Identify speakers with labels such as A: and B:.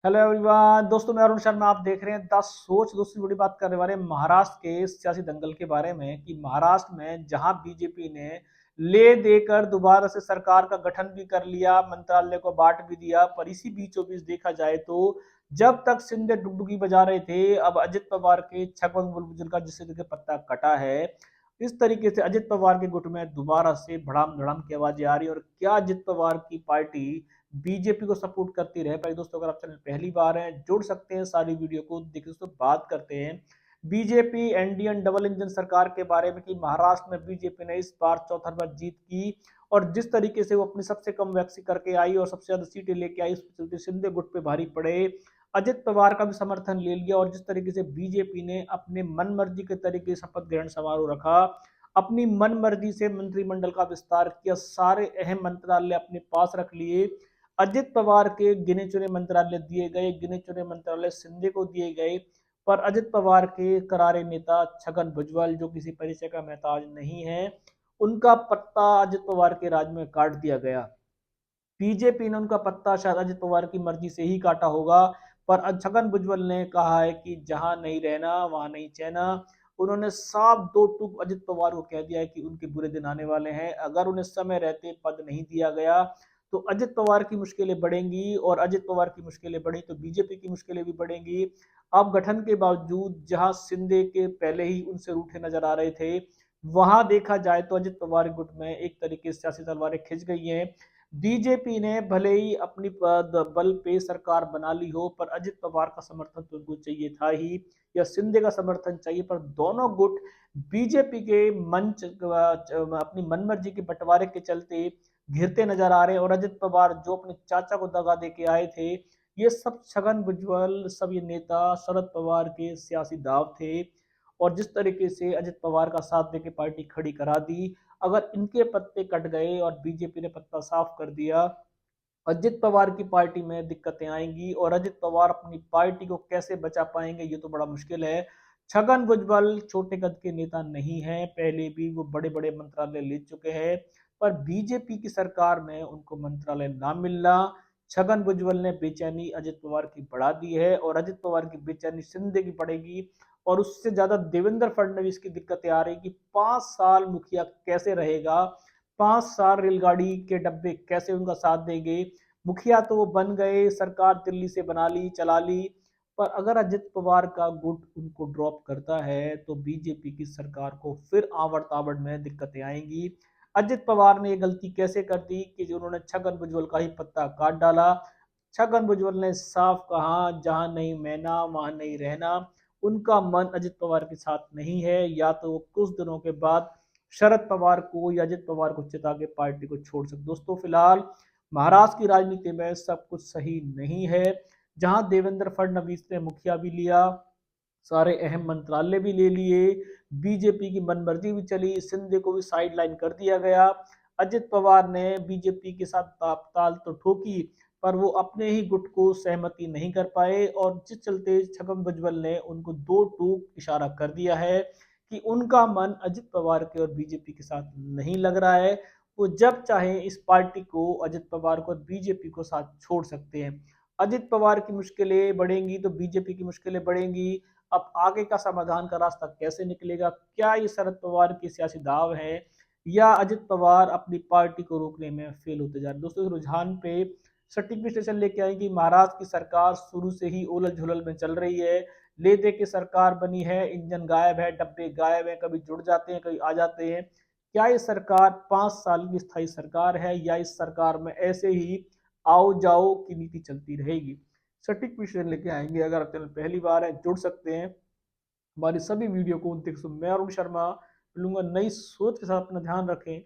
A: Hello everyone, दोस्तों मैं अरुण शर्मा। आप देख रहे हैं द सोच। दोस्तों बड़ी बात करने वाले हैं महाराष्ट्र के सियासी दंगल के बारे में कि महाराष्ट्र में जहां बीजेपी ने ले देकर दोबारा से सरकार का गठन भी कर लिया, मंत्रालय को बांट भी दिया, पर इसी बीचों बीच देखा जाए तो जब तक शिंदे डुगडुगी बजा रहे थे, अब अजित पवार के छगन भुजबल का जिससे देखिए पत्ता कटा है। इस तरीके से अजित पवार के गुट में दोबारा से भड़ाम धड़ाम की आवाजें आ रही है। और क्या अजित पवार की पार्टी बीजेपी को सपोर्ट करती रहे? भाई दोस्तों, अगर आप चैनल पहली बार हैं, जुड़ सकते हैं सारी वीडियो को देखिए। दोस्तों बात करते हैं बीजेपी एनडीए डबल इंजन सरकार के बारे में कि महाराष्ट्र में बीजेपी ने इस बार चौथा बार जीत की और जिस तरीके से वो अपनी सबसे कम वैक्सी करके आई और सबसे ज्यादा सीटें लेके आई, उस चलते शिंदे गुट पे भारी पड़े। अजित पवार का भी समर्थन ले लिया और जिस तरीके से बीजेपी ने अपने मन मर्जी के तरीके शपथ ग्रहण समारोह रखा, अपनी मन मर्जी से मंत्रिमंडल का विस्तार किया, सारे अहम मंत्रालय अपने पास रख लिए। अजित पवार के गिने चुने मंत्रालय दिए गए, गिने चुने मंत्रालय शिंदे को दिए गए, पर अजित पवार के करारे नेता छगन भुजबल, जो किसी परिचय का मोहताज नहीं है, उनका पत्ता अजित पवार के राज में काट दिया गया। बीजेपी ने उनका पत्ता शायद अजित पवार की मर्जी से ही काटा होगा, पर छगन भुजबल ने कहा है कि जहां नहीं रहना वहां नहीं चैना। उन्होंने साफ दो टूक अजित पवार को कह दिया है कि उनके बुरे दिन आने वाले हैं। अगर उन्हें समय रहते पद नहीं दिया गया तो अजित पवार की मुश्किलें बढ़ेंगी, और अजित पवार की मुश्किलें बढ़ी तो बीजेपी की मुश्किलें भी बढ़ेंगी। अब गठन के बावजूद जहां शिंदे के पहले ही उनसे रूठे नजर आ रहे थे, वहां देखा जाए तो अजित पवार गुट में एक तरीके से सियासी तलवारें खिंच गई हैं। बीजेपी ने भले ही अपनी बल पे सरकार बना ली हो, पर अजित पवार का समर्थन तो उनको चाहिए था ही, या शिंदे का समर्थन चाहिए, पर दोनों गुट बीजेपी के मंच अपनी मनमर्जी के बंटवारे के चलते घिरते नजर आ रहे हैं। और अजित पवार जो अपने चाचा को दगा दे के आए थे, ये सब छगन भुजबल, सब ये नेता शरद पवार के सियासी दाव थे। और जिस तरीके से अजित पवार का साथ देके पार्टी खड़ी करा दी, अगर इनके पत्ते कट गए और बीजेपी ने पत्ता साफ कर दिया, अजित पवार की पार्टी में दिक्कतें आएंगी। और अजित पवार अपनी पार्टी को कैसे बचा पाएंगे, ये तो बड़ा मुश्किल है। छगन भुजबल छोटे कद के नेता नहीं है, पहले भी वो बड़े बड़े मंत्रालय ले चुके हैं, पर बीजेपी की सरकार में उनको मंत्रालय ना मिलना, छगन भुजबल ने बेचैनी अजित पवार की बढ़ा दी है। और अजित पवार की बेचैनी शिंदे की पड़ेगी, और उससे ज्यादा देवेंद्र फडणवीस की दिक्कतें आ रही कि 5 साल मुखिया कैसे रहेगा, 5 साल रेलगाड़ी के डब्बे कैसे उनका साथ देंगे। मुखिया तो वो बन गए, सरकार दिल्ली से बना ली, चला ली, पर अगर अजित पवार का गुट उनको ड्रॉप करता है तो बीजेपी की सरकार को फिर आवड़ तावड़ में दिक्कतें आएंगी। अजित पवार ने ये गलती कैसे कर दी कि जो उन्होंने छगन भुजबल का ही पत्ता काट डाला। छगन भुजबल ने साफ कहा, जहां नहीं मैना वहां नहीं रहना। उनका मन अजित पवार के साथ नहीं है, या तो वो कुछ दिनों के बाद शरद पवार को या अजित पवार को चिता के पार्टी को छोड़ सकते। दोस्तों फिलहाल महाराष्ट्र की राजनीति में सब कुछ सही नहीं है। जहां देवेंद्र फडणवीस ने मुखिया भी लिया, सारे अहम मंत्रालय भी ले लिए, बीजेपी की मनमर्जी भी चली, सिंधे को भी साइड लाइन कर दिया गया। अजित पवार ने बीजेपी के साथ ताल तो ठोकी, पर वो अपने ही गुट को सहमति नहीं कर पाए, और जिस चलते छगन भुजबल ने उनको दो टूक इशारा कर दिया है कि उनका मन अजित पवार के और बीजेपी के साथ नहीं लग रहा है। वो जब चाहे इस पार्टी को, अजित पवार को और बीजेपी को साथ छोड़ सकते हैं। अजित पवार की मुश्किलें बढ़ेंगी तो बीजेपी की मुश्किलें बढ़ेंगी। अब आगे का समाधान का रास्ता कैसे निकलेगा? क्या ये शरद पवार की सियासी दाव है, या अजित पवार अपनी पार्टी को रोकने में फेल होते जा रहे हैं? दोस्तों रुझान पे सटीक विश्लेषण लेके आएंगे। महाराष्ट्र की सरकार शुरू से ही ओलल झुलल में चल रही है, ले दे के सरकार बनी है, इंजन गायब है, डब्बे गायब है, कभी जुड़ जाते हैं कभी आ जाते हैं। क्या ये सरकार 5 साल की स्थायी सरकार है, या इस सरकार में ऐसे ही आओ जाओ की नीति चलती रहेगी? सटीक विश्लेषण लेके आएंगे। अगर आप चैनल पहली बार है, जुड़ सकते हैं हमारी सभी वीडियो को देख। मैं अरुण शर्मा मिलूंगा नई सोच के साथ। अपना ध्यान रखें।